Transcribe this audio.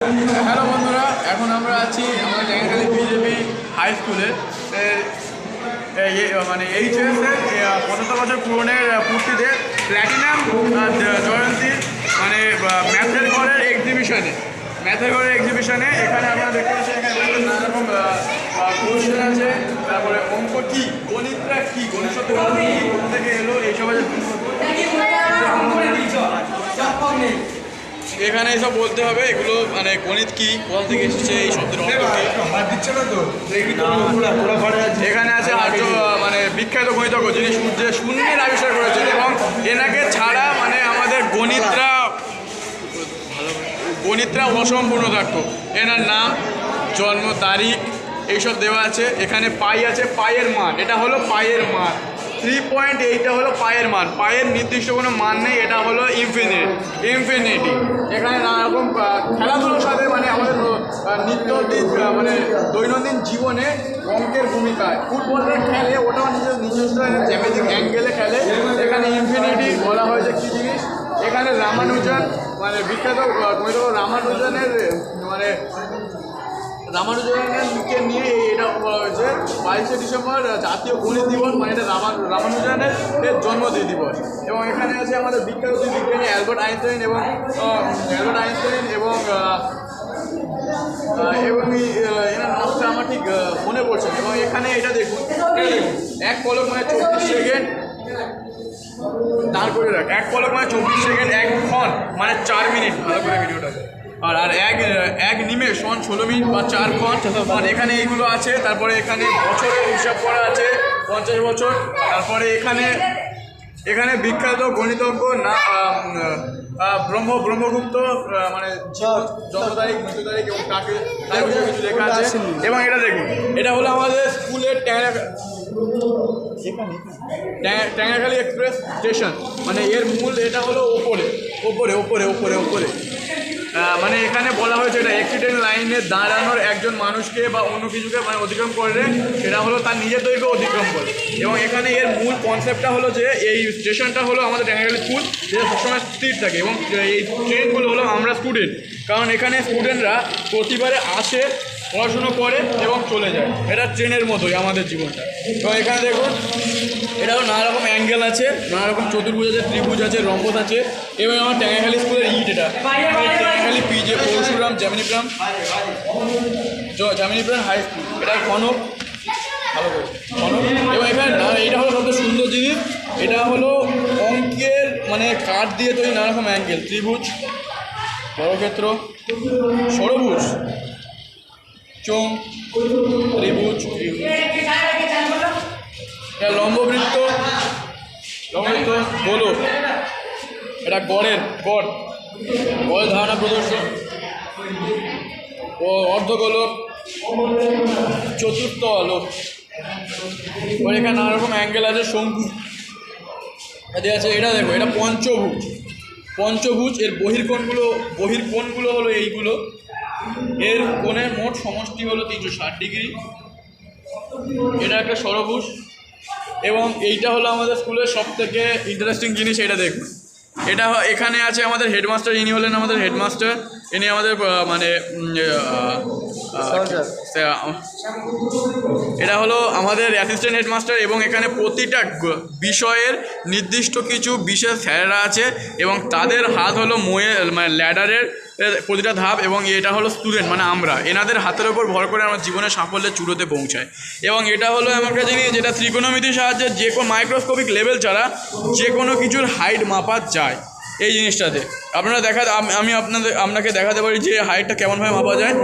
Hello বন্ধুরা, এখন আমরা আছি আমাদের ট্যাঙ্গাখালী বিজেপি হাই স্কুলে মানে এইচএসের 75 বছর পূরণের পূর্তিতে প্ল্যাটিনাম জয়ন্তী মানে ম্যাথের ঘরের এক্সিবিশনে এখানে আপনারা দেখতে পাচ্ছেন এখানে নানা রকম কোশ্চেন আছে। তারপরে অঙ্ক কী, গণিতটা কী, গণিত শব্দ কোথা থেকে এলো এইসব আছে। এখানে এসব বলতে হবে, এগুলো মানে গণিত কি, কোথা থেকে এসেছে, এই শব্দের অর্থ কি। এখানে আছে আর্য মানে বিখ্যাত গণিতজ্ঞ যিনি শূন্যের আবিষ্কার করেছেন, এবং এনাকে ছাড়া মানে আমাদের গণিতরা অসম্পূর্ণ থাকতো। এনার নাম, জন্ম তারিখ এইসব দেওয়া আছে। এখানে পাই আছে, পায়ের মান, এটা হলো পায়ের মান 3.8 হলো পায়ের মান। পায়ের নির্দিষ্ট কোনো মান নেই, এটা হলো ইনফিনিটি। এখানে নানা রকম খেলাধুলোর সাথে মানে আমাদের মানে দৈনন্দিন জীবনে অঙ্কের ভূমিকায় ফুটবলটা খেলে, ওটাও নিজস্ব জ্যামিতিক অ্যাঙ্গেলে খেলে। এখানে ইনফিনিটি বলা হয়েছে কী জিনিস। এখানে রামানুজন মানে বিখ্যাত গণিতজ্ঞ রামানুজনের কে নিয়ে এটা বলা হয়েছে 22শে ডিসেম্বর জাতীয় গণিত দিবস, মানে এটা রামানুজনের জন্ম দিবস। এবং এখানে আছে আমাদের বিখ্যাত দুই বিজ্ঞানী অ্যালবার্ট আইনস্টাইন এবং এনার নামটা আমার ঠিক মনে পড়ছে। এবং এখানে এটা দেখুন, এক পলক মানে 24 সেকেন্ড দাঁড় করে রাখ, এক পলক মানে 24 সেকেন্ড, এক ক্ষণ মানে 4 মিনিট। ভালো করে ভিডিওটা আর এক নিমেষ 16 মিনিট বা 4 ক্ষণ। এখানে এইগুলো আছে। তারপরে এখানে বছরের হিসাব করা আছে 50 বছর। তারপরে এখানে বিখ্যাত গণিতজ্ঞ ব্রহ্মগুপ্ত মানে জন্ম তারিখ, মৃত্যু তারিখ এবং কাকে তার বিষয়ে কিছু লেখা আছে। এবং এটা দেখুন, এটা হলো আমাদের স্কুলের ট্যাঙ্গাখালী এক্সপ্রেস স্টেশন, মানে এর মূল এটা হলো ওপরে মানে এখানে বলা হয়েছে এটা অ্যাক্সিডেন্ট লাইনে দাঁড়ানোর একজন মানুষকে বা অন্য কিছুকে মানে অতিক্রম করলে সেটা হলো তার নিজের দৈর্ঘ্য অতিক্রম করে। এবং এখানে এর মূল কনসেপ্টটা হলো যে এই স্টেশনটা হলো আমাদের ট্যাঙ্গাখালী স্কুল, যেটা সবসময় স্থির থাকে। এবং এই ট্রেনগুলো হলো আমরা স্টুডেন্ট, কারণ এখানে স্টুডেন্টরা প্রতিবারে আসে, পড়াশুনো করে এবং চলে যায়। এটা ট্রেনের মতোই আমাদের জীবনটা। এবং এখানে দেখুন, এটাও নানা রকম অ্যাঙ্গেল আছে, নানা রকম চতুর্ভুজ আছে, ত্রিভুজ আছে, রম্বস আছে। এবং আমার ট্যাঙ্গাখালী স্কুলের এটা ট্যাঙ্গাখালী পিজে পরশুরাম জামিনীপ্রাম হাই স্কুল, এটা কনক, ভালো করে কনক। এবং এখানে এটা হলো সবচেয়ে সুন্দর জিনিস, এটা হলো অঙ্কের মানে কাঠ দিয়ে তৈরি নানা রকম অ্যাঙ্গেল, ত্রিভুজ, বর্গক্ষেত্র, ষড়ভুজ, চোঙ, ত্রিভুজ, লম্ববৃত্ত, গোলক, এটা গড়ের ধারণা প্রদর্শন, ও অর্ধগোলক, চতুর্থ আলোক। এখানে নানা রকম অ্যাঙ্গেল আছে, শঙ্কু আছে। এটা দেখো, এটা পঞ্চভুজ। এর বহির্কোণগুলো হলো এইগুলো, এর কোণের মোট সমষ্টি হলো 360 ডিগ্রি। এটা একটা ষড়ভুজ। এবং এইটা হলো আমাদের স্কুলের সবথেকে ইন্টারেস্টিং জিনিস, এটা দেখুন। এখানে আছে আমাদের হেডমাস্টার, ইনি হলেন আমাদের হেডমাস্টার। ইনি আমাদের মানে এটা হলো আমাদের অ্যাসিস্ট্যান্ট হেডমাস্টার। এবং এখানে প্রতিটা বিষয়ের নির্দিষ্ট কিছু বিশেষ স্যারেরা আছে, এবং তাদের হাত হলো মানে ল্যাডারের প্রতিটা ধাপ। এবং এটা হলো স্টুডেন্ট মানে আমরা, এনাদের হাতের ওপর ভর করে আমার জীবনের সাফল্যের চূড়োতে পৌঁছায়। এবং এটা হলো এমন একটা জিনিস যেটা ত্রিকোণমিতির সাহায্যে যে কোনো মাইক্রোস্কোপিক লেভেল ছাড়া যে কোনো কিছুর হাইট মাপা যায়। এই জিনিসটাতে আপনারা আমি আপনাকে দেখাতে পারি যে হাইটটা কেমনভাবে মাপা যায়।